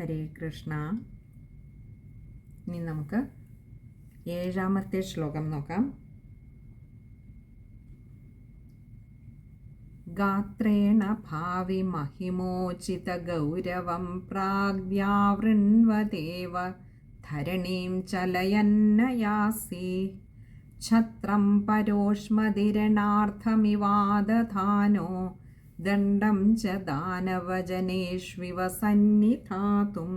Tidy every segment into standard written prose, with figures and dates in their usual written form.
ഹരേ കൃഷ്ണ. ഇനി നമുക്ക് 7ാമത്തെ ശ്ലോകം നോക്കാം. ഗാത്രേണ ഭാവി മഹിമോചിത ഗൗരവം പ്രാഗ്വ്യാവൃണ്വദേവ ധരണീം ചലയന്നയാസി ഛത്രം പരോഷ്മതിരണാർത്ഥമിവാദധാനോ ദണ്ഡം ച ദാനവജനേഷ്വിവ സന്നിധാതും.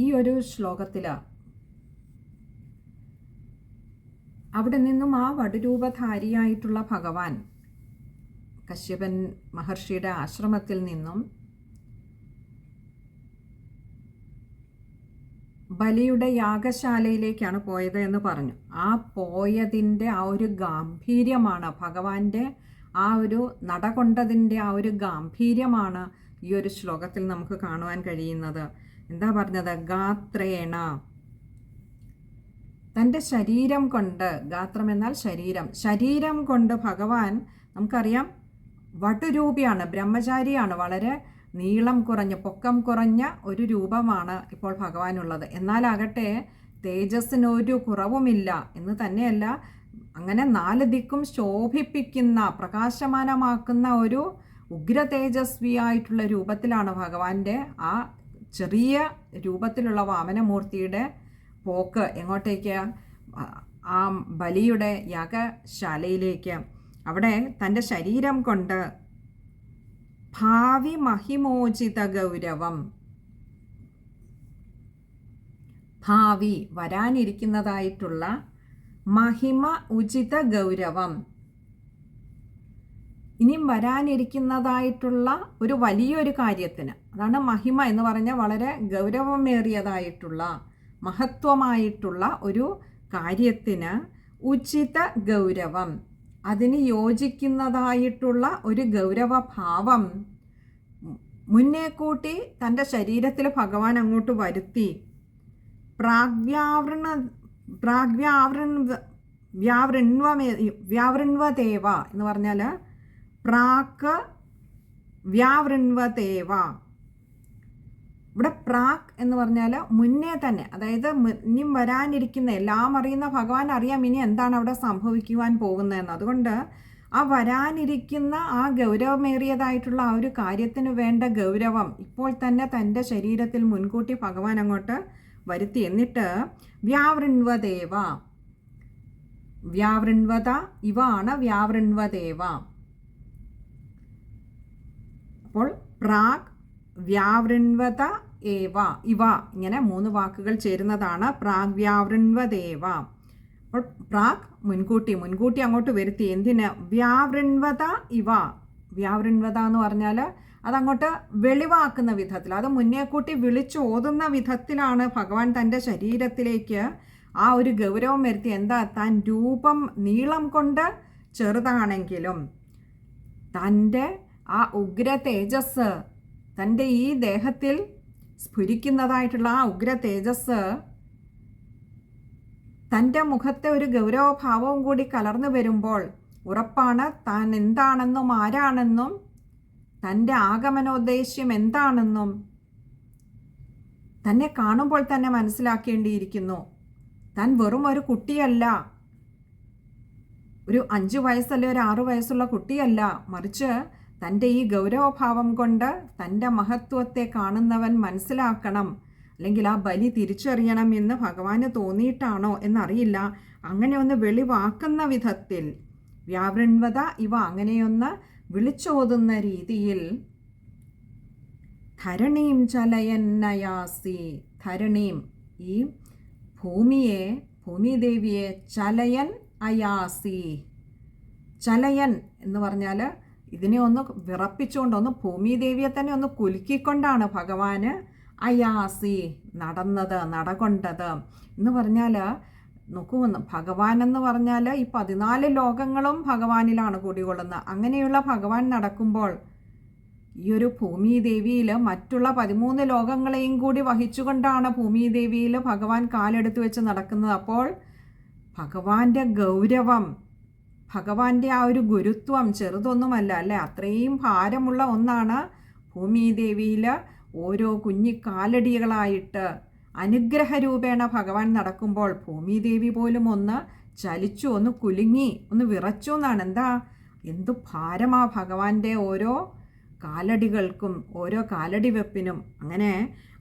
ഈ ഒരു ശ്ലോകത്തിൽ അവിടെ നിന്നും ആ വടുരൂപധാരിയായിട്ടുള്ള ഭഗവാൻ കശ്യപൻ മഹർഷിയുടെ ആശ്രമത്തിൽ നിന്നും ബലിയുടെ യാഗശാലയിലേക്കാണ് പോയത് എന്ന് പറഞ്ഞു. ആ പോയതിൻ്റെ ആ ഒരു ഗാംഭീര്യമാണ്, ഭഗവാന്റെ ആ ഒരു നടകൊണ്ടതിൻ്റെ ആ ഒരു ഗാംഭീര്യമാണ് ഈ ഒരു ശ്ലോകത്തിൽ നമുക്ക് കാണുവാൻ കഴിയുന്നത്. എന്താ പറഞ്ഞത്? ഗാത്രേണ, തൻ്റെ ശരീരം കൊണ്ട്, ഗാത്രം എന്നാൽ ശരീരം, ശരീരം കൊണ്ട് ഭഗവാൻ നമുക്കറിയാം വടുരൂപിയാണ്, ബ്രഹ്മചാരിയാണ്, വളരെ നീളം കുറഞ്ഞ പൊക്കം കുറഞ്ഞ ഒരു രൂപമാണ് ഇപ്പോൾ ഭഗവാനുള്ളത്. എന്നാലാകട്ടെ തേജസ്സിനൊരു കുറവുമില്ല എന്ന് തന്നെയല്ല, അങ്ങനെ 4 ദിക്കും ശോഭിപ്പിക്കുന്ന പ്രകാശമാനമാക്കുന്ന ഒരു ഉഗ്ര തേജസ്വിയായിട്ടുള്ള രൂപത്തിലാണ് ഭഗവാന്റെ ആ ചെറിയ രൂപത്തിലുള്ള വാമനമൂർത്തിയുടെ പോക്ക്. എങ്ങോട്ടേക്ക്? ആ ബലിയുടെ യാഗശാലയിലേക്ക്. അവിടെ തൻ്റെ ശരീരം കൊണ്ട് ഭാവി മഹിമോചിത ഗൗരവം, ഭാവി വരാനിരിക്കുന്നതായിട്ടുള്ള മഹിമ ഉചിത ഗൗരവം, ഇനിയും വരാനിരിക്കുന്നതായിട്ടുള്ള ഒരു വലിയൊരു കാര്യത്തിന്, അതാണ് മഹിമ എന്ന് പറഞ്ഞാൽ വളരെ ഗൗരവമേറിയതായിട്ടുള്ള മഹത്വമായിട്ടുള്ള ഒരു കാര്യത്തിന് ഉചിത ഗൗരവം, അതിന് യോജിക്കുന്നതായിട്ടുള്ള ഒരു ഗൗരവഭാവം മുന്നേ കൂട്ടി തൻ്റെ ശരീരത്തിൽ ഭഗവാൻ അങ്ങോട്ട് വരുത്തി. വ്യാവൃണ്വദേവ എന്ന് പറഞ്ഞാൽ പ്രാക് വ്യാവൃണ്വദേവ. ഇവിടെ പ്രാക് എന്ന് പറഞ്ഞാൽ മുന്നേ തന്നെ, അതായത് ഇനിയും വരാനിരിക്കുന്ന, എല്ലാം അറിയുന്ന ഭഗവാൻ അറിയാം ഇനി എന്താണ് അവിടെ സംഭവിക്കുവാൻ പോകുന്നതെന്ന്. അതുകൊണ്ട് ആ വരാനിരിക്കുന്ന ആ ഗൗരവമേറിയതായിട്ടുള്ള ആ ഒരു കാര്യത്തിന് വേണ്ട ഗൗരവം ഇപ്പോൾ തന്നെ തൻ്റെ ശരീരത്തിൽ മുൻകൂട്ടി ഭഗവാൻ അങ്ങോട്ട് വരുത്തി. എന്നിട്ട് വ്യാവൃണ്വദേവ, വ്യാവൃണ്വത ഇവ ആണ് വ്യാവൃണ്വദേവ. അപ്പോൾ പ്രാക് വ്യാവൃണ്വത ഏവ ഇവ, ഇങ്ങനെ 3 വാക്കുകൾ ചേരുന്നതാണ് പ്രാഗ്വ്യാവൃണ്വദേവ. അപ്പോൾ പ്രാക് മുൻകൂട്ടി അങ്ങോട്ട് വരുത്തി. എന്തിന്? വ്യാവൃണ്വത ഇവ. വ്യാവൃണ്വത എന്ന് പറഞ്ഞാൽ അതങ്ങോട്ട് വെളിവാക്കുന്ന വിധത്തിൽ, അത് മുന്നേ കൂട്ടി വിളിച്ചു ഓതുന്ന വിധത്തിലാണ് ഭഗവാൻ തൻ്റെ ശരീരത്തിലേക്ക് ആ ഒരു ഗൗരവം വരുത്തി. എന്താ? താൻ രൂപം നീളം കൊണ്ട് ചെറുതാണെങ്കിലും തൻ്റെ ആ ഉഗ്ര തേജസ്, തൻ്റെ ഈ ദേഹത്തിൽ സ്ഫുരിക്കുന്നതായിട്ടുള്ള ആ ഉഗ്ര തേജസ് തൻ്റെ മുഖത്തെ ഒരു ഗൗരവഭാവവും കൂടി കലർന്നു വരുമ്പോൾ ഉറപ്പാണ് താൻ എന്താണെന്നും ആരാണെന്നും തൻ്റെ ആഗമനോദ്ദേശ്യം എന്താണെന്നും തന്നെ കാണുമ്പോൾ തന്നെ മനസ്സിലാക്കേണ്ടിയിരിക്കുന്നു. താൻ വെറും ഒരു കുട്ടിയല്ല, ഒരു 5 വയസ്സല്ല ഒരു 6 വയസ്സുള്ള കുട്ടിയല്ല, മറിച്ച് തൻ്റെ ഈ ഗൗരവഭാവം കൊണ്ട് തൻ്റെ മഹത്വത്തെ കാണുന്നവൻ മനസ്സിലാക്കണം, അല്ലെങ്കിൽ ആ ബലി തിരിച്ചറിയണം എന്ന് ഭഗവാന് തോന്നിയിട്ടാണോ എന്നറിയില്ല. അങ്ങനെ ഒന്ന് വെളിവാക്കുന്ന വിധത്തിൽ വ്യാവൃണ്വത ഇവ, അങ്ങനെയൊന്ന് വിളിച്ചോതുന്ന രീതിയിൽ ധരണീം ചലയന്നയാസി, ധരണീം ഈ ഭൂമിയെ, ഭൂമിദേവിയെ ചലയൻ അയാസി. ചലയൻ എന്ന് പറഞ്ഞാൽ ഇതിനെ ഒന്ന് വിറപ്പിച്ചുകൊണ്ട്, ഒന്ന് ഭൂമിദേവിയെ തന്നെ ഒന്ന് കുലുക്കിക്കൊണ്ടാണ് ഭഗവാന് അയാസി നടകൊണ്ടത് എന്ന് പറഞ്ഞാൽ. നോക്കൂ, ഭഗവാൻ എന്ന് പറഞ്ഞാൽ ഈ 14 ലോകങ്ങളും ഭഗവാനിലാണ് കുടികൊള്ളുന്നത്. അങ്ങനെയുള്ള ഭഗവാൻ നടക്കുമ്പോൾ ഈ ഒരു ഭൂമിദേവിയിൽ മറ്റുള്ള 13 ലോകങ്ങളെയും കൂടി വഹിച്ചുകൊണ്ടാണ് ഭൂമിദേവിയിൽ ഭഗവാൻ കാലെടുത്ത് വെച്ച് നടക്കുന്നത്. അപ്പോൾ ഭഗവാന്റെ ഗൗരവം, ഭഗവാന്റെ ആ ഒരു ഗുരുത്വം ചെറുതൊന്നുമല്ല, അല്ലേ? അത്രയും ഭാരമുള്ള ഒന്നാണ് ഭൂമിദേവിയിൽ ഓരോ കുഞ്ഞിക്കാലടികളായിട്ട് അനുഗ്രഹരൂപേണ ഭഗവാൻ നടക്കുമ്പോൾ ഭൂമിദേവി പോലും ഒന്ന് ചലിച്ചു, ഒന്ന് കുലുങ്ങി, ഒന്ന് വിറച്ചു എന്നാണ്. എന്താ, എന്തു ഭാരമാ ഭഗവാന്റെ ഓരോ കാലടികൾക്കും, ഓരോ കാലടി വെപ്പിനും. അങ്ങനെ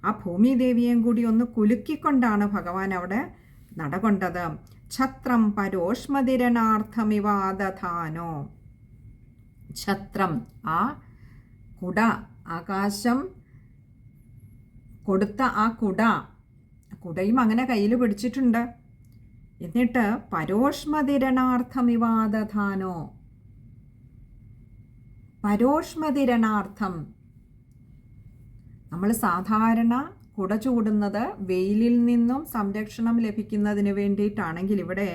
ആ ഭൂമിദേവിയെയും കൂടി ഒന്ന് കുലുക്കിക്കൊണ്ടാണ് ഭഗവാൻ അവിടെ നടകൊണ്ടത്. ഛത്രം പരോഷ്മതിരണാർത്ഥമിവാദധാനോ. ഛത്രം, ആ കുട, ആകാശം കൊടുത്ത ആ കുടയും അങ്ങനെ കയ്യിൽ പിടിച്ചിട്ടുണ്ട്. എന്നിട്ട് പരോഷ്മതിരണാർത്ഥമിവാദധാനോ, പരോഷ്മതിരണാർത്ഥം. നമ്മൾ സാധാരണ കുട ചൂടുന്നത് വെയിലിൽ നിന്നും സംരക്ഷണം ലഭിക്കുന്നതിന് വേണ്ടിയിട്ടാണെങ്കിൽ ഇവിടെ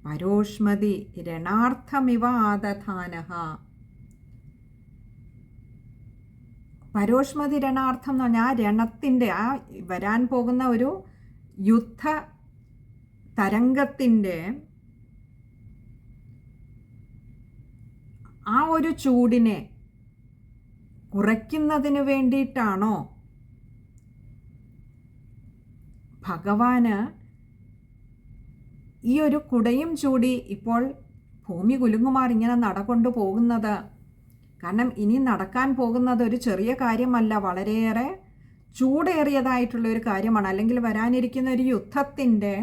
പരോഷ്മതി രണാർത്ഥമിവ ആദധാനഃ. പരോഷ്മതി രണാർത്ഥം എന്ന് പറഞ്ഞാൽ ആ രണത്തിൻ്റെ, ആ വരാൻ പോകുന്ന ഒരു യുദ്ധ തരംഗത്തിൻ്റെ ആ ഒരു ചൂടിനെ കുറയ്ക്കുന്നതിന് വേണ്ടിയിട്ടാണോ ഭഗവാന് ഈ ഒരു കുടയും ചൂടി ഇപ്പോൾ ഭൂമി കുലുങ്ങുമാർ ഇങ്ങനെ നടകൊണ്ടു പോകുന്നത്? കാരണം ഇനി നടക്കാൻ പോകുന്നത് ഒരു ചെറിയ കാര്യമല്ല, വളരെയേറെ ചൂടേറിയതായിട്ടുള്ള ഒരു കാര്യമാണ്. അല്ലെങ്കിൽ വരാനിരിക്കുന്ന ഒരു യുദ്ധത്തിൻ്റെ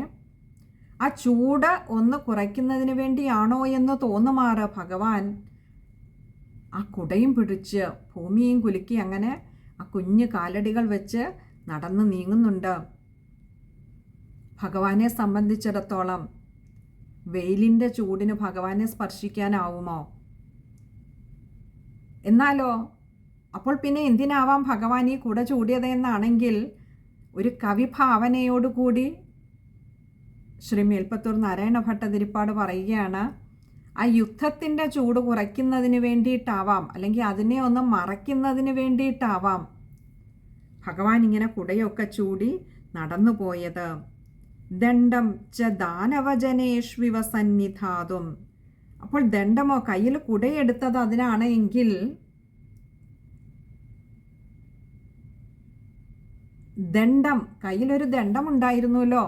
ആ ചൂട് ഒന്ന് കുറയ്ക്കുന്നതിന് വേണ്ടിയാണോ എന്ന് തോന്നുമാറ് ഭഗവാൻ ആ കുടയും പിടിച്ച് ഭൂമിയും കുലുക്കി അങ്ങനെ ആ കുഞ്ഞു കാലടികൾ വെച്ച് നടന്നു നീങ്ങുന്നുണ്ട്. ഭഗവാനെ സംബന്ധിച്ചിടത്തോളം വെയിലിൻ്റെ ചൂടിന് ഭഗവാനെ സ്പർശിക്കാനാവുമോ? എന്നാലോ അപ്പോൾ പിന്നെ എന്തിനാവാം ഭഗവാൻ ഈ കുട ചൂടിയതെന്നാണെങ്കിൽ ഒരു കവിഭാവനയോടുകൂടി ശ്രീ മേൽപ്പത്തൂർ നാരായണ ഭട്ടതിരിപ്പാട് പറയുകയാണ്, ആ യുദ്ധത്തിൻ്റെ ചൂട് കുറയ്ക്കുന്നതിന് വേണ്ടിയിട്ടാവാം, അല്ലെങ്കിൽ അതിനെ ഒന്ന് മറയ്ക്കുന്നതിന് വേണ്ടിയിട്ടാവാം ഭഗവാൻ ഇങ്ങനെ കുടയൊക്കെ ചൂടി നടന്നു പോയത്. ദണ്ഡം ച ദാനവജനേഷ്വിവ സന്നിധാതും. അപ്പോൾ ദണ്ഡമോ, കയ്യിൽ കുടയെടുത്തത് അതിനാണ് എങ്കിൽ ദണ്ഡം, കയ്യിലൊരു ദണ്ഡമുണ്ടായിരുന്നല്ലോ,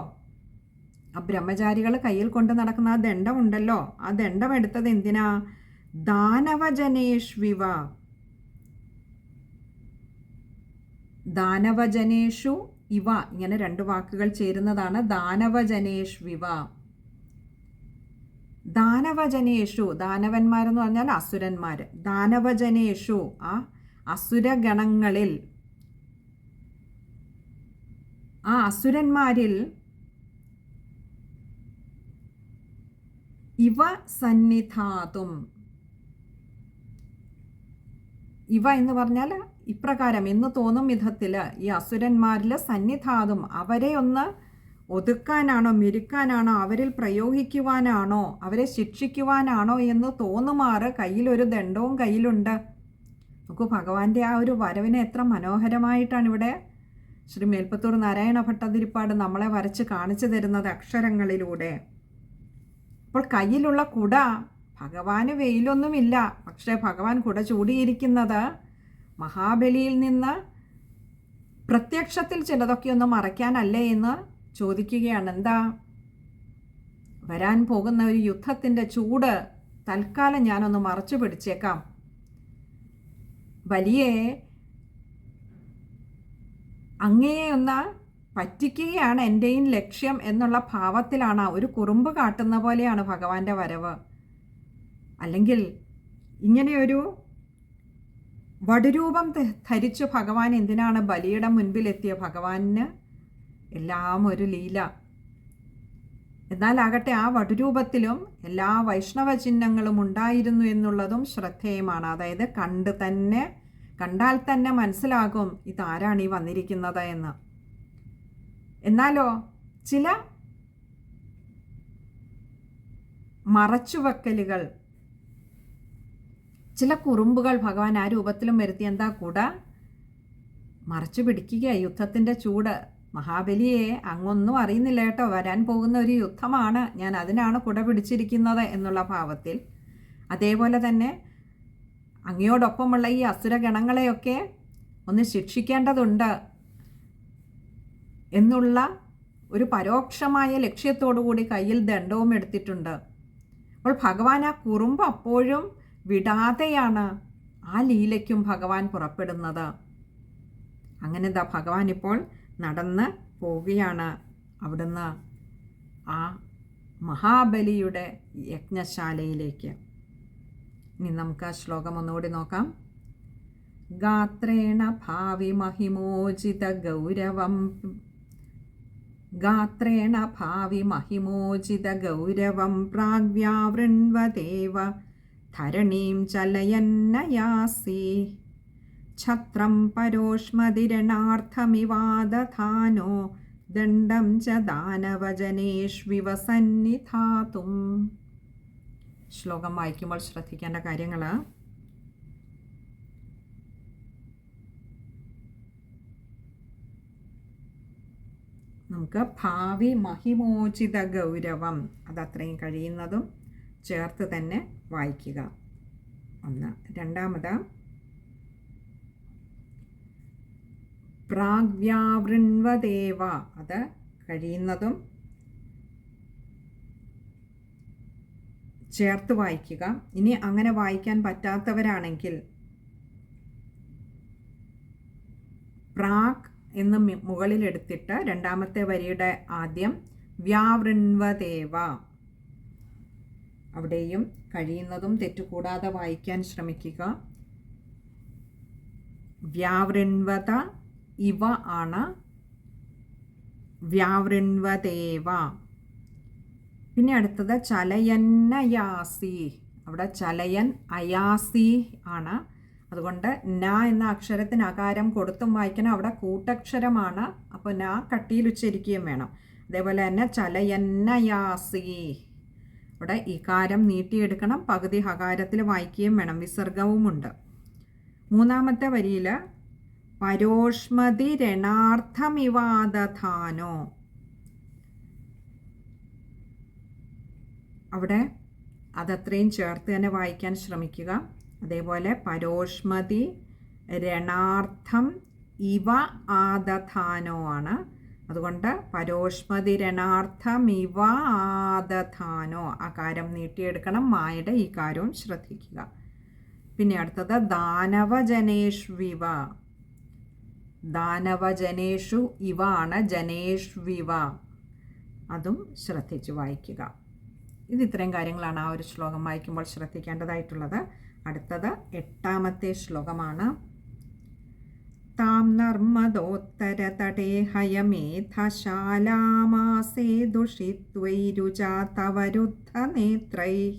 ആ ബ്രഹ്മചാരികൾ കയ്യിൽ കൊണ്ട് നടക്കുന്ന ആ ദണ്ഡമുണ്ടല്ലോ, ആ ദണ്ഡം എടുത്തത് എന്തിനാ? ദാനവജനേഷ്വിവ. ദാനവജനേഷു ഇവ, ഇങ്ങനെ രണ്ട് വാക്കുകൾ ചേരുന്നതാണ് ദാനവജനേഷ്വിവ. ദാനവജനേഷു, ദാനവന്മാരെന്ന് പറഞ്ഞാൽ അസുരന്മാർ. ദാനവജനേഷു, ആ അസുരഗണങ്ങളിൽ, ആ അസുരന്മാരിൽ ഇവ സന്നിധാതും. ഇവ എന്ന് പറഞ്ഞാൽ ഇപ്രകാരം എന്ന് തോന്നും വിധത്തിൽ ഈ അസുരന്മാരിൽ സന്നിധാതും, അവരെ ഒന്ന് ഒതുക്കാനാണോ മെരുക്കാനാണോ അവരിൽ പ്രയോഗിക്കുവാനാണോ അവരെ ശിക്ഷിക്കുവാനാണോ എന്ന് തോന്നുമാറ് കയ്യിലൊരു ദണ്ഡവും കയ്യിലുണ്ട്. നോക്കൂ, ഭഗവാന്റെ ആ ഒരു വരവിനെ എത്ര മനോഹരമായിട്ടാണ് ഇവിടെ ശ്രീ മേൽപ്പത്തൂർ നാരായണ ഭട്ടതിരിപ്പാട് നമ്മളെ വരച്ച് കാണിച്ചു തരുന്നത് അക്ഷരങ്ങളിലൂടെ. അപ്പോൾ കയ്യിലുള്ള കുട, ഭഗവാന് വെയിലൊന്നുമില്ല, പക്ഷേ ഭഗവാൻ കുട ചൂടിയിരിക്കുന്നത് മഹാബലിയിൽ നിന്ന് പ്രത്യക്ഷത്തിൽ ചിലതൊക്കെ ഒന്ന് മറയ്ക്കാനല്ലേ എന്ന് ചോദിക്കുകയാണ്. എന്താ? വരാൻ പോകുന്ന ഒരു യുദ്ധത്തിൻ്റെ ചൂട് തൽക്കാലം ഞാനൊന്ന് മറച്ചു പിടിച്ചേക്കാം, വലിയ അങ്ങയെ ഒന്ന് പറ്റിക്കുകയാണ് എൻ്റെയും ലക്ഷ്യം എന്നുള്ള ഭാവത്തിലാണ്, ഒരു കുറുമ്പ് കാട്ടുന്ന പോലെയാണ് ഭഗവാന്റെ വരവ്. അല്ലെങ്കിൽ ഇങ്ങനെയൊരു വടുരൂപം ധരിച്ചു ഭഗവാൻ എന്തിനാണ് ബലിയുടെ മുൻപിലെത്തിയ? ഭഗവാന് എല്ലാം ഒരു ലീല. എന്നാലാകട്ടെ ആ വടുരൂപത്തിലും എല്ലാ വൈഷ്ണവ ചിഹ്നങ്ങളും ഉണ്ടായിരുന്നു എന്നുള്ളതും ശ്രദ്ധേയമാണ്. അതായത് കണ്ടാൽ തന്നെ മനസ്സിലാകും ഇതാരാണ് ഈ വന്നിരിക്കുന്നത് എന്ന്. എന്നാലോ ചില മറച്ചുവെക്കലുകൾ, ചില കുറുമ്പുകൾ ഭഗവാൻ ആ രൂപത്തിലും വരുത്തി. എന്താ? കുട മറച്ചു പിടിക്കുക, യുദ്ധത്തിൻ്റെ ചൂട്. മഹാബലിയെ അങ്ങൊന്നും അറിയുന്നില്ല കേട്ടോ, വരാൻ പോകുന്ന ഒരു യുദ്ധമാണ്, ഞാൻ അതിനാണ് കുട പിടിച്ചിരിക്കുന്നത് എന്നുള്ള ഭാവത്തിൽ. അതേപോലെ തന്നെ അങ്ങയോടൊപ്പമുള്ള ഈ അസുരഗണങ്ങളെയൊക്കെ ഒന്ന് ശിക്ഷിക്കേണ്ടതുണ്ട് എന്നുള്ള ഒരു പരോക്ഷമായ ലക്ഷ്യത്തോടു കൂടി കയ്യിൽ ദണ്ഡവും എടുത്തിട്ടുണ്ട്. അപ്പോൾ ഭഗവാൻ ആ കുറുമ്പ് അപ്പോഴും വിടാതെയാണ് ആ ലീലയ്ക്കും ഭഗവാൻ പുറപ്പെടുന്നത്. അങ്ങനെ ഭഗവാൻ ഇപ്പോൾ നടന്ന് പോവുകയാണ് അവിടുന്ന് ആ മഹാബലിയുടെ യജ്ഞശാലയിലേക്ക്. ഇനി നമുക്ക് ആ ശ്ലോകം ഒന്നുകൂടി നോക്കാം. ഗാത്രേണ ഭാവി മഹിമോചിത ഗൗരവം പ്രാഗ്വ്യാവൃണ്വദേവ ധരണീം ചലയന്നയാസി ഛത്രം പരോഷ്മതിരണാർത്ഥമിവാദധാനോ ദണ്ഡം ച ദാനവജനേഷ്വിവ സന്നിധാതും. ശ്ലോകം വായിക്കുമ്പോൾ ശ്രദ്ധിക്കേണ്ട കാര്യങ്ങൾ: നമുക്ക് ഭാവി മഹിമോചിത ഗൗരവം, അതത്രയും കഴിയുന്നതും ചേർത്ത് തന്നെ വായിക്കുക. ഒന്ന്. രണ്ടാമത് പ്രാഗ്വ്യാവൃണ്വദേവ, അത് കഴിയുന്നതും ചേർത്ത് വായിക്കുക. ഇനി അങ്ങനെ വായിക്കാൻ പറ്റാത്തവരാണെങ്കിൽ പ്രാഗ് എന്ന് മുകളിലെടുത്തിട്ട് രണ്ടാമത്തെ വരിയുടെ ആദ്യം വ്യാവൃണ്വദേവ, അവിടെയും കഴിയുന്നതും തെറ്റുകൂടാതെ വായിക്കാൻ ശ്രമിക്കുക. വ്യാവൃണ്വത ഇവ ആണ് വ്യാവൃണ്വദേവ. പിന്നെ അടുത്തത് ചലയന്നയാസി, അവിടെ ചലയൻ അയാസി ആണ്. അതുകൊണ്ട് ന എന്ന അക്ഷരത്തിന് അകാരം കൊടുത്തും വായിക്കണം. അവിടെ കൂട്ടക്ഷരമാണ്, അപ്പോൾ ന കട്ടിയിൽ ഉച്ചരിക്കുകയും വേണം. അതേപോലെ തന്നെ ചലയന്നയാസി, അവിടെ ഇകാരം നീട്ടിയെടുക്കണം, പകുതി ഹകാരത്തിൽ വായിക്കുകയും വേണം, വിസർഗവുമുണ്ട്. മൂന്നാമത്തെ വരിയിൽ പരോഷ്മതി രണാർത്ഥമിവാദധാനോ, അവിടെ അതത്രയും ചേർത്ത് തന്നെ വായിക്കാൻ ശ്രമിക്കുക. അതേപോലെ പരോഷ്മതി രണാർത്ഥം ഇവ ആദധാനോ ആണ്. അതുകൊണ്ട് പരോഷ്മതി രണാർത്ഥം ഇവ ആദധാനോ, അകാരം നീട്ടിയെടുക്കണം, മായുടെ ഈ കാര്യവും ശ്രദ്ധിക്കുക. പിന്നെ അടുത്തത് ദാനവജനേഷ്വിവ, ദാനവജനേഷു ഇവ ആണ്, ജനേഷ്വിവ, അതും ശ്രദ്ധിച്ച് വായിക്കുക. ഇത് ഇത്രയും കാര്യങ്ങളാണ് ആ ഒരു ശ്ലോകം വായിക്കുമ്പോൾ ശ്രദ്ധിക്കേണ്ടതായിട്ടുള്ളത്. അടുത്തത് 8ാമത്തെ ശ്ലോകമാണ്. താം നർമ്മദോത്തരതടേ ഹയമേധശാലാമാസേ ദുഷിത്വൈരുചാ തവരുദ്ധനേത്രൈഃ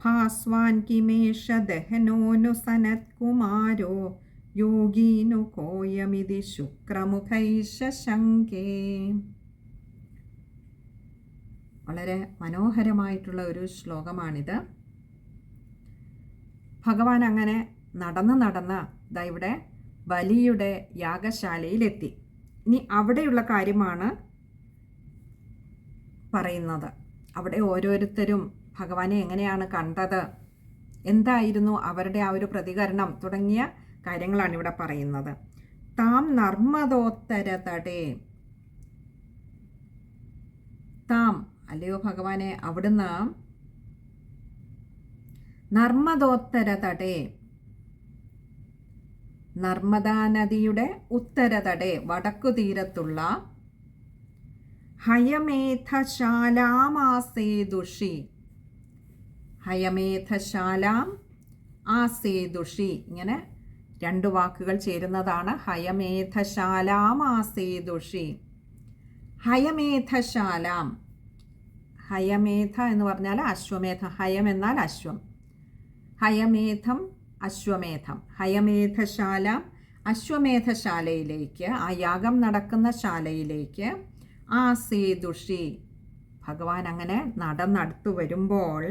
ഭാസ്വാൻ കിമേഷ ദഹനോനു സനത്കുമാരോ യോഗീനു കോയമിതി ശുക്രമുഖൈശ ശങ്കേ. വളരെ മനോഹരമായിട്ടുള്ള ഒരു ശ്ലോകമാണിത്. ഭഗവാൻ അങ്ങനെ നടന്ന് ദാ ഇവിടെ ബലിയുടെ യാഗശാലയിലെത്തി. ഇനി അവിടെയുള്ള കാര്യമാണ് പറയുന്നത്. അവിടെ ഓരോരുത്തരും ഭഗവാനെ എങ്ങനെയാണ് കണ്ടത്, എന്തായിരുന്നു അവരുടെ ആ ഒരു പ്രതികരണം തുടങ്ങിയ കാര്യങ്ങളാണ് ഇവിടെ പറയുന്നത്. താം നർമ്മദോത്തരതടേ, താം അല്ലയോ ഭഗവാനെ, അവിടുന്ന് നർമ്മദോത്തരതടേ, നർമ്മദാ നദിയുടെ ഉത്തരതടേ വടക്കു തീരത്തുള്ള ഹയമേധശാലാമാസേദുഷി, ഹയമേധശാലാം ആസേദുഷി, ഇങ്ങനെ രണ്ട് വാക്കുകൾ ചേരുന്നതാണ് ഹയമേധശാലാം ആസേദുഷി. ഹയമേധശാലാം, ഹയമേധ എന്ന് പറഞ്ഞാൽ അശ്വമേധ, ഹയം എന്നാൽ അശ്വം, ഹയമേധം അശ്വമേധം, ഹയമേധശാല അശ്വമേധശാലയിലേക്ക്, ആ യാഗം നടക്കുന്ന ശാലയിലേക്ക് ആസേദുഷി, ഭഗവാൻ അങ്ങനെ നടന്നടുത്തു വരുമ്പോൾ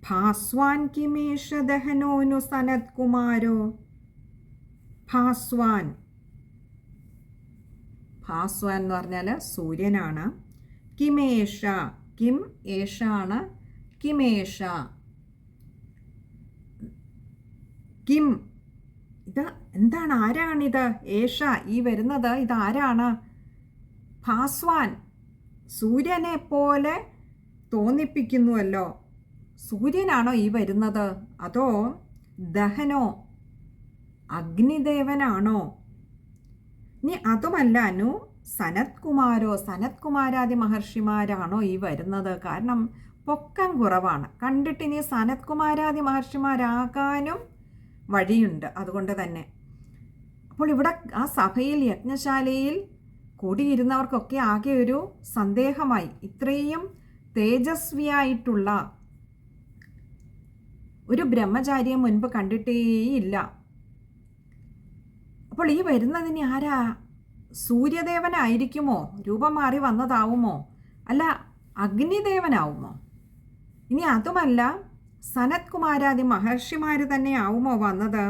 ഭാസ്വാൻ കിമേഷ ദഹനോനു സനത്കുമാരോ, ഭാസ്വാൻ, ഭാസ്വാൻ എന്ന് പറഞ്ഞാൽ സൂര്യനാണ്. കിമേഷ, കിം, ഏഷ ആണ്, കിമേഷ കിം, ഇത് എന്താണ്, ആരാണിത്? ഏഷ, ഈ വരുന്നത് ഇതാരാണ്? ഭാസ്വാൻ, സൂര്യനെ പോലെ തോന്നിപ്പിക്കുന്നുവല്ലോ. സൂര്യനാണോ ഈ വരുന്നത്? അതോ ദഹനോ, അഗ്നിദേവനാണോ? ഇനി അതുമല്ല അനു, സനത്കുമാരോ, സനത്കുമാരാദി മഹർഷിമാരാണോ ഈ വരുന്നത്? കാരണം പൊക്കം കുറവാണ്. കണ്ടിട്ട് ഇനി സനത്കുമാരാദി മഹർഷിമാരാകാനും വഴിയുണ്ട്. അതുകൊണ്ട് തന്നെ അപ്പോൾ ഇവിടെ ആ സഭയിൽ, യജ്ഞശാലയിൽ കൂടിയിരുന്നവർക്കൊക്കെ ആകെ ഒരു സന്ദേഹമായി. ഇത്രയും തേജസ്വിയായിട്ടുള്ള ഒരു ബ്രഹ്മചാരിയെ മുൻപ് കണ്ടിട്ടേയില്ല. അപ്പോൾ ഈ വരുന്നതിന് ആരാ? സൂര്യദേവനായിരിക്കുമോ? രൂപം മാറി വന്നതാവുമോ? അല്ല അഗ്നിദേവനാവുമോ? ഇനി അതുമല്ല, സനത്കുമാരാദി മഹർഷിമാർ തന്നെ ആവുമോ വന്നത്?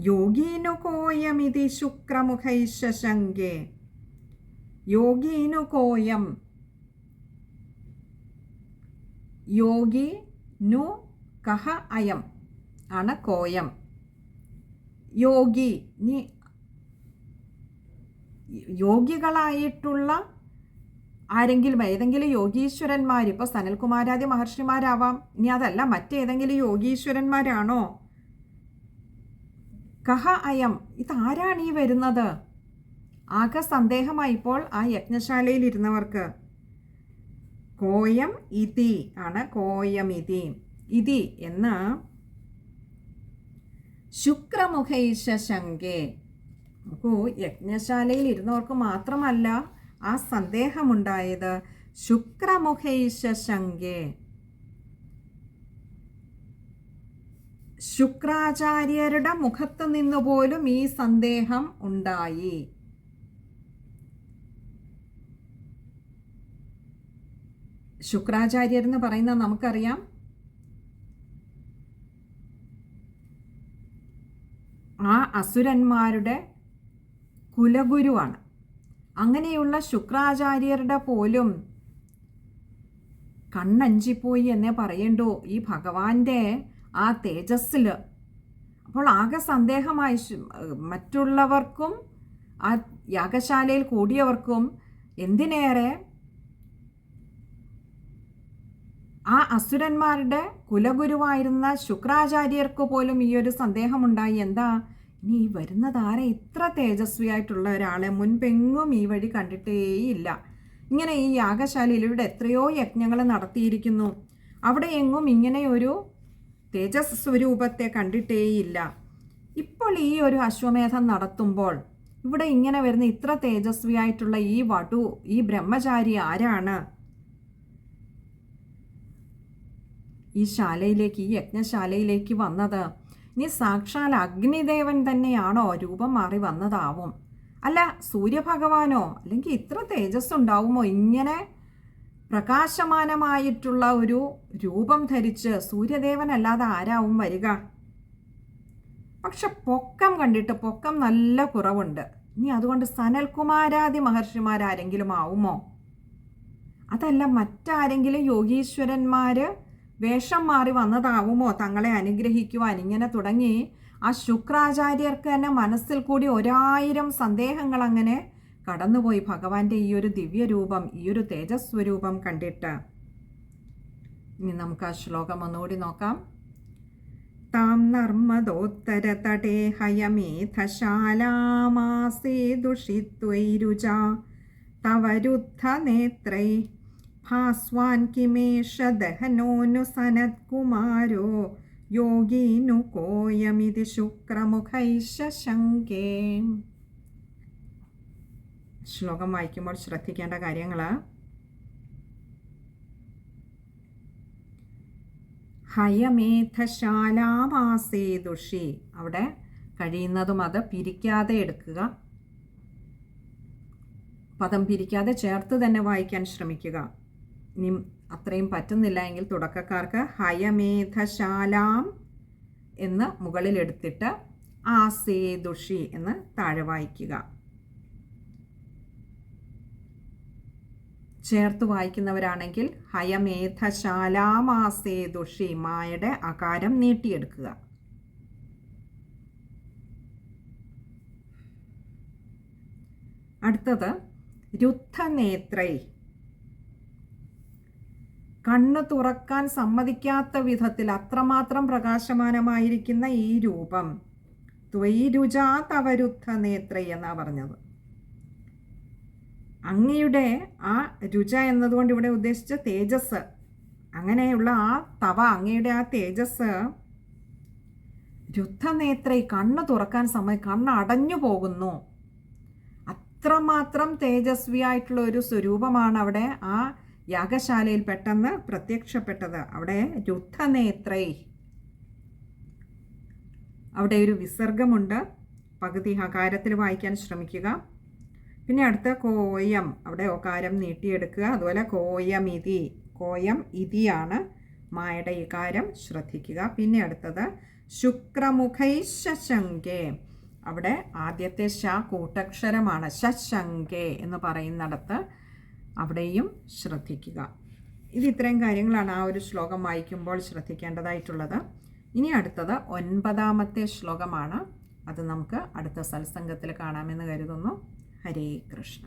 യോഗീനു കോയമിതി ശുക്രമുഖൈശങ്കേ. യോഗീനു കോയം, യോഗി നു കഹ അയം ആണ് കോയം. യോഗി, നീ യോഗികളായിട്ടുള്ള ആരെങ്കിലും, ഏതെങ്കിലും യോഗീശ്വരന്മാർ, ഇപ്പോൾ സനൽകുമാരാദി മഹർഷിമാരാവാം. ഇനി അതല്ല മറ്റേതെങ്കിലും യോഗീശ്വരന്മാരാണോ? കഹ അയം, ഇതാരാണ് ഈ വരുന്നത്? ആകെ സന്ദേഹമായി ഇപ്പോൾ ആ യജ്ഞശാലയിൽ ഇരുന്നവർക്ക്. കോയം ഇതി ആണ്, കോയം ഇതി. ഇതി എന്ന് ശുക്രമുഖൈശങ്കേ. നോക്കൂ, യജ്ഞശാലയിൽ ഇരുന്നവർക്ക് മാത്രമല്ല ആ സന്ദേഹമുണ്ടായത്, ശുക്രമുഖൈശങ്കേ. ശുക്രാചാര്യരുടെ മുഖത്ത് നിന്ന് പോലും ഈ സന്ദേഹം ഉണ്ടായി. ശുക്രാചാര്യർ എന്ന് പറയുന്നത് നമുക്കറിയാം, ആ അസുരന്മാരുടെ കുലഗുരുവാണ്. അങ്ങനെയുള്ള ശുക്രാചാര്യരുടെ പോലും കണ്ണഞ്ചിപ്പോയി എന്നേ പറയണ്ടോ ഈ ഭഗവാന്റെ ആ തേജസ്സിൽ. അപ്പോൾ ആകെ സന്ദേഹമായി മറ്റുള്ളവർക്കും ആ യാഗശാലയിൽ കൂടിയവർക്കും, എന്തിനേറെ ആ അസുരന്മാരുടെ കുലഗുരുവായിരുന്ന ശുക്രാചാര്യർക്ക് പോലും ഈ ഒരു സന്ദേഹമുണ്ടായി. എന്താ, ഇനി വരുന്നതാരെ ഇത്ര തേജസ്വിയായിട്ടുള്ള ഒരാളെ മുൻപെങ്ങും ഈ വഴി കണ്ടിട്ടേയില്ല. ഇങ്ങനെ ഈ യാഗശാലയിൽ ഇവിടെ എത്രയോ യജ്ഞങ്ങൾ നടത്തിയിരിക്കുന്നു, അവിടെ എങ്ങും ഇങ്ങനെ ഒരു തേജസ് സ്വരൂപത്തെ കണ്ടിട്ടേയില്ല. ഇപ്പോൾ ഈ ഒരു അശ്വമേധം നടത്തുമ്പോൾ ഇവിടെ ഇങ്ങനെ വരുന്ന ഇത്ര തേജസ്വിയായിട്ടുള്ള ഈ വടു, ഈ ബ്രഹ്മചാരി ആരാണ്? ഈ ശാലയിലേക്ക്, ഈ യജ്ഞശാലയിലേക്ക് വന്നത് ഇനി സാക്ഷാൽ അഗ്നിദേവൻ തന്നെയാണോ? രൂപം മാറി വന്നതാവും. അല്ല സൂര്യഭഗവാനോ? അല്ലെങ്കിൽ ഇത്ര തേജസ് ഉണ്ടാവുമോ? ഇങ്ങനെ പ്രകാശമാനമായിട്ടുള്ള ഒരു രൂപം ധരിച്ച് സൂര്യദേവനല്ലാതെ ആരാവും വരിക? പക്ഷെ പൊക്കം കണ്ടിട്ട്, പൊക്കം നല്ല കുറവുണ്ട്. ഇനി അതുകൊണ്ട് സനൽകുമാരാദി മഹർഷിമാരാരെങ്കിലും ആവുമോ? അതല്ല മറ്റാരെങ്കിലും യോഗീശ്വരന്മാർ വേഷം മാറി വന്നതാവുമോ തങ്ങളെ അനുഗ്രഹിക്കുവാൻ? ഇങ്ങനെ തുടങ്ങി ആ ശുക്രാചാര്യർക്ക് തന്നെ മനസ്സിൽ കൂടി 1000 സന്ദേഹങ്ങൾ അങ്ങനെ കടന്നുപോയി ഭഗവാന്റെ ഈ ഒരു ദിവ്യരൂപം, ഈ ഒരു തേജസ്വരൂപം കണ്ടിട്ട്. ഇനി നമുക്ക് ആ ശ്ലോകം ഒന്നുകൂടി നോക്കാം. താം നർമ്മദോത്തരതടേ ഹയമേധശാലാമാസേ ദുഷിത്വൈരുജ തവരുദ്ധ നേത്രൈ ഭാസ്വാൻ കിമേഷ ദഹനോനു സനത്കുമാരോ യോഗീനു കോയമിതി ശുക്രമുഖൈശങ്കേ. ശ്ലോകം വായിക്കുമ്പോൾ ശ്രദ്ധിക്കേണ്ട കാര്യങ്ങൾ: ഹയമേധശാലാമാസേതുഷി, അവിടെ കഴിയുന്നതും അത് പിരിക്കാതെ എടുക്കുക, പദം പിരിക്കാതെ ചേർത്ത് തന്നെ വായിക്കാൻ ശ്രമിക്കുക. ഇനി അത്രയും പറ്റുന്നില്ല എങ്കിൽ തുടക്കക്കാർക്ക് ഹയമേധശാലാം എന്ന് മുകളിലെടുത്തിട്ട് ആസേതുഷി എന്ന് താഴെ വായിക്കുക. ചേർത്ത് വായിക്കുന്നവരാണെങ്കിൽ ഹയമേധശാലാമാസേതുഷി, മായയുടെ അകാരം നീട്ടിയെടുക്കുക. അടുത്തത് രുദ്ധനേത്രൈ, കണ്ണ് തുറക്കാൻ സമ്മതിക്കാത്ത വിധത്തിൽ അത്രമാത്രം പ്രകാശമാനമായിരിക്കുന്ന ഈ രൂപം. ത്വൈരുജാ തവ രുദ്ധനേത്രൈ എന്നാ പറഞ്ഞത്. അങ്ങയുടെ ആ രുച എന്നതുകൊണ്ട് ഇവിടെ ഉദ്ദേശിച്ച തേജസ്, അങ്ങനെയുള്ള ആ തവ, അങ്ങയുടെ ആ തേജസ്, രുദ്ധനേത്രൈ, കണ്ണ് തുറക്കാൻ കണ്ണ് അടഞ്ഞു പോകുന്നു. അത്രമാത്രം തേജസ്വിയായിട്ടുള്ള ഒരു സ്വരൂപമാണ് അവിടെ ആ യാഗശാലയിൽ പെട്ടെന്ന് പ്രത്യക്ഷപ്പെട്ടത്. അവിടെ രുദ്ധനേത്രൈ, അവിടെ ഒരു വിസർഗമുണ്ട്, പകുതി ഹകാരത്തിൽ വായിക്കാൻ ശ്രമിക്കുക. പിന്നെ അടുത്ത കോയം, അവിടെ ഓകാരം നീട്ടിയെടുക്കുക. അതുപോലെ കോയമിതി, കോയം ഇതിയാണ് മായുടെ ഇകാരം, ശ്രദ്ധിക്കുക. പിന്നെ അടുത്തത് ശുക്രമുഖൈ ശശങ്കേ, അവിടെ ആദ്യത്തെ ശ കൂട്ടക്ഷരമാണ്. ശശങ്കേ എന്ന് പറയുന്നിടത്ത് അവിടെയും ശ്രദ്ധിക്കുക. ഇത് ഇത്രയും കാര്യങ്ങളാണ് ആ ഒരു ശ്ലോകം വായിക്കുമ്പോൾ ശ്രദ്ധിക്കേണ്ടതായിട്ടുള്ളത്. ഇനി അടുത്തത് 9ാമത്തെ ശ്ലോകമാണ്. അത് നമുക്ക് അടുത്ത സത്സംഗത്തിൽ കാണാമെന്ന് കരുതുന്നു. ഹരേ കൃഷ്ണ.